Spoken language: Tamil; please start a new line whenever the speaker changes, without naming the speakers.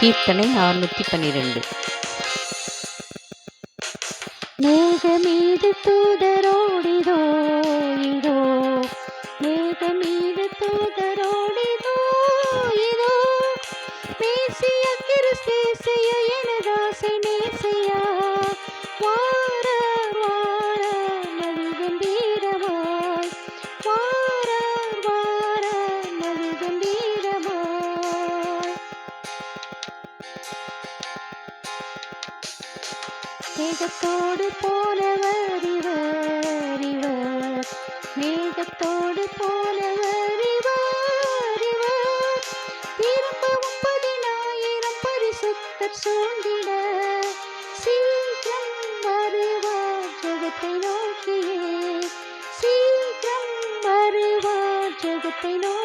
கீர்த்தனை 612. மேகமீது தூதரோடிதோ இதோ, மேகமீது தூதரோடிதோ இதோ, பேசிய கிறிஸ்தேசைய எனதாசை நேசையா, வார வார மதுகம்பீரமாய், வார வார மதுகம்பீரமாய். மேகத்தோடு போனவர் இவர் இவர், மேகத்தோடு போனவர் இவர் இவர், திரும்பவும் 10,000 பரிசுத்தர் சூழ்ந்திட சீக்கிரம் வருவார் ஜெகத்தை நோக்கியே, சீக்கிரம் வருவார் ஜெகத்தை நோக்கி.